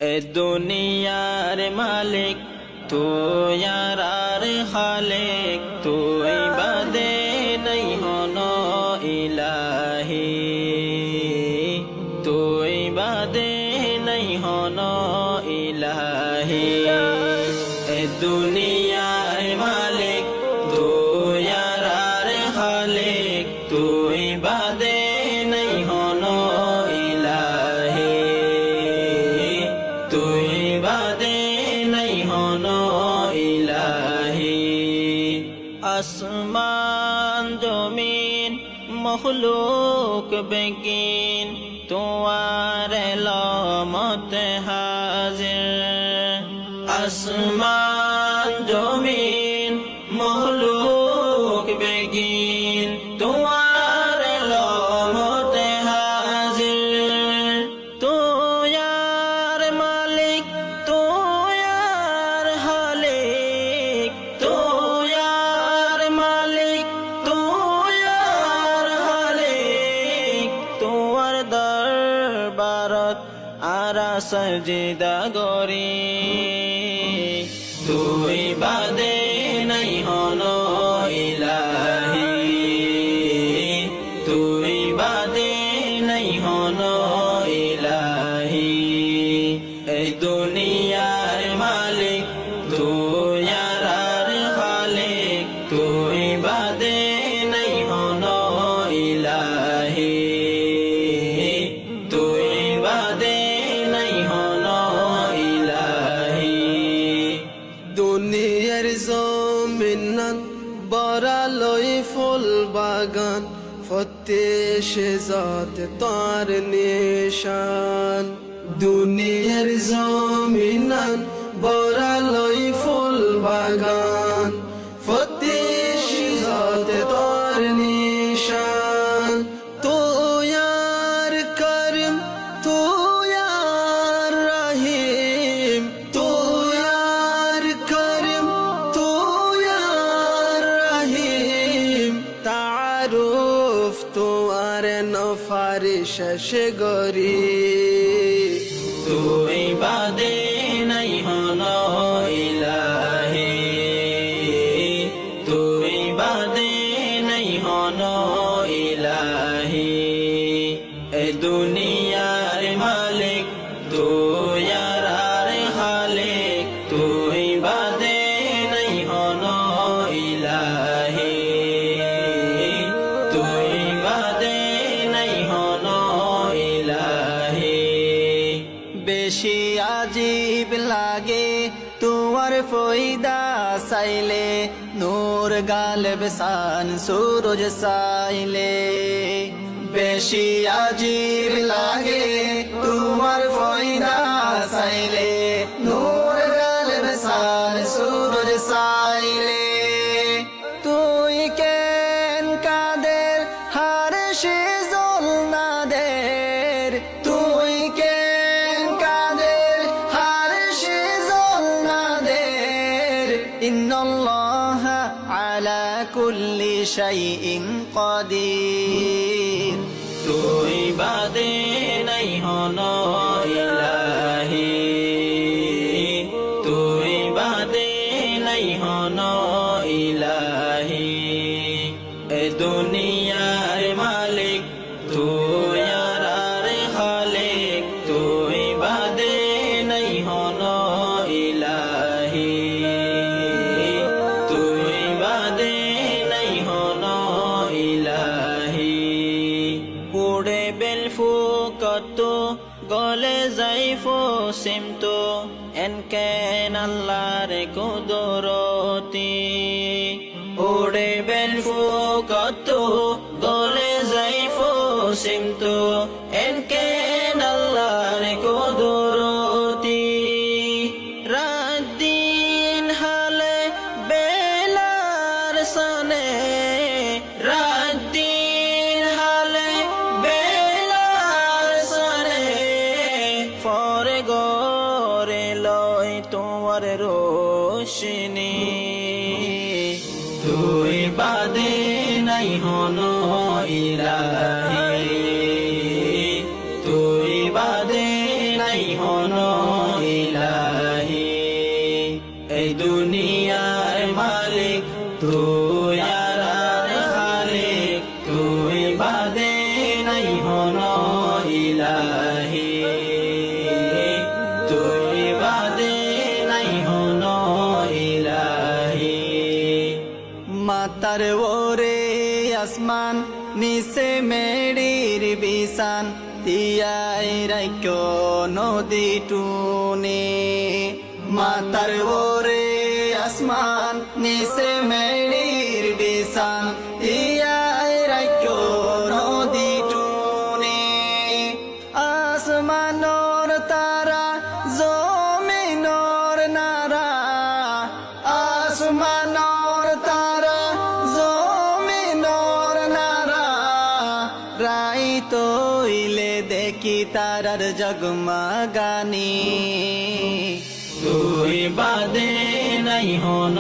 এ দুনিয়ার মালিক তুই আর খালিক, তুই বাদে নাই হন ইলাহি, তুই বাদে নাই হন ইলাহি। এ দুনিয়ার মালিক তুই আর খালিক, তুই বাদে নাই হন ইলাহি, তুই বাদে নাই হন ইলাহি। আসমান জমিন মখলুক বেগিন তোমার এলমত হাজির। আসমান জমিন মখলুক বেগিন তোমার এলমত হাজির। তুই আর মালিক তুই আর খালিক, তুই আর মালিক তুই আর খালিক, তোমার দরবারত আরা সজদা করি, তুই বাদে নাই হন ইলাহি, তুই বাদে নাই হন ইলাহি। এই দুনিয়ার মালিক তুই আর খালিক, তুই বাদে নাই হন ইলাহি, তুই বাদে নাই হন ইলাহি। দুনিয়ার জমিনান বরালই ফুল বাগান, ফতে সে জাত তার নিশান। দুনিয়ার জমিনান বরালই ফুল বাগান, ফতে সে জাত তার নিশান। তুই আর করিম তুই আর রহিম, তুই আর করিম তুই আর রহিম। তারুফ তোমার নফারিশ সে গরি, তুই বাদে নাই হন ইলাহি, তুই বাদে নাই হন ইলাহি। এ দুনিয়ার মালিক তুই আর খালিক, তুই বাদে নাই হন ইলাহি, তুই বাদে নাই হন ইলাহি। বেশি আজীব লাগে তোমার ফয়দা চাইলে, নূর গালেব সান সূরজ চাইলে। বেশি আজীব লাগে তোমার ফয়দা চাইলে, নূর গালেব সান সূরজ চাইলে। তুই কেন কাদের হার সে জল না দের, তুই কেন কাদের হার সে জল না দের। ইন্নাল্লাহ আলা কুল্লি শাইইন কাদির, তুই বাদে নাই হন ইলাহি, তুই বাদে নাই হন ইলাহি। এ দুনিয়ার মালিক তুই আর খালিক, তুই বাদে নাই হন ইলাহি, তুই বাদে নাই হন ইলাহি। উড়ে বেল ফুকত গলে যাই ফসিমতো, এনকেন আল্লাহর কুদরতি। উড়ে বেল ফুকত গলে যাই ফসিমতো, এনকেন আল্লাহর কুদরতি। রাত দিন হালে বেলার সনে, রাত দিন হালে বেলার সনে। পরে গরে লয় তোমার রোশনি, তুই বাদে নাই হন ইলাহি, তুই বাদে নাই হন তুই আর খালিক তুই বাদে নাই হন ইলাহি তুই বাদে নাই হন ইলাহি মাতার ওরে আসমান নিচে মেড়ির বিছান তিয়াই রাইক্য নদী টুনে মাতার ওরে আসমান নিচে মেড়ির বিছান তিয়াই রাইক্য নদী টুনে আসমানর তারা জমিনর নারা আসমানর তারা জমিনর নারা রাই তৈলে দেখি তারার জগমগানি তুই বাদে নাই হন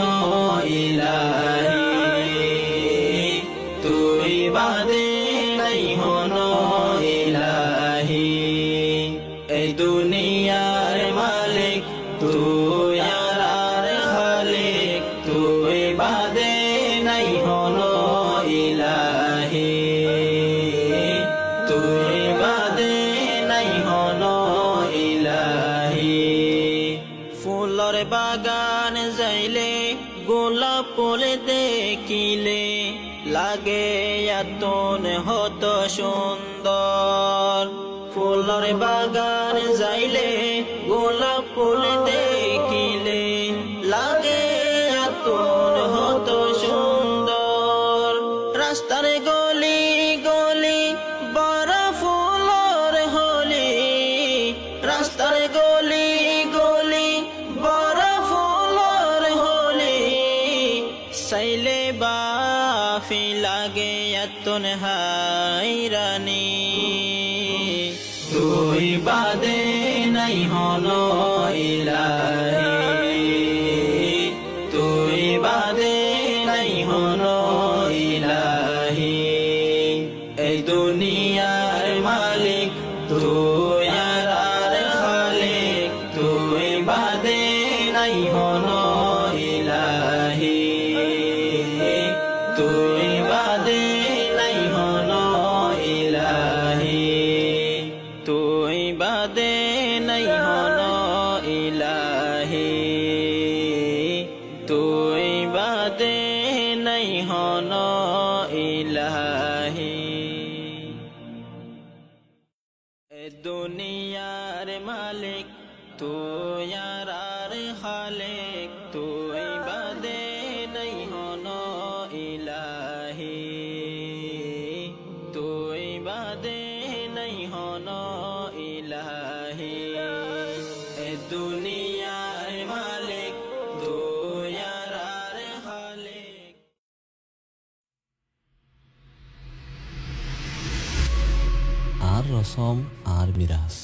ইলাহি তুই বাদে নাই হন ইলাহি এই দুনিয়ার মালিক তুই আর খালিক তুই বাদে নাই হন ইলাহি তুই বাদে নাই হন ইলাহি ফুলর বাগান যাইলে গোলাপ ফুল দেখিলে লাগে এতন হত সুন্দর ফুলর বাগান যাইলে গোলাপ ফুল দেখিলে লাগে এতন হত সুন্দর রাস্তার গলি গলি বড় ফুলর হলি রাস্তার গলি গলি বড় ফুলর হলি সাইলে বাফি লাগে এতন হাইরানি তুই বাদে নাই হন ইলাহি তুই বাদে নাই হন ইলাহি এই দুনিয়ার মালিক তুই আর খালিক তুই বাদে নাই হন ইলাহি তুই বাদে নাই হন ইলাহি তুই বাদে নাই হন ইলাহি তুই বাদে নাই হন ইলাহি এ দুনিয়ার মালিক তুই আর খালিক তুই বাদে নাই হন ইলাহি তুই বাদে নাই হন ইলাহি এ দুনিয়ার মালিক তুই আর খালিক আর রসম আর মিরাজ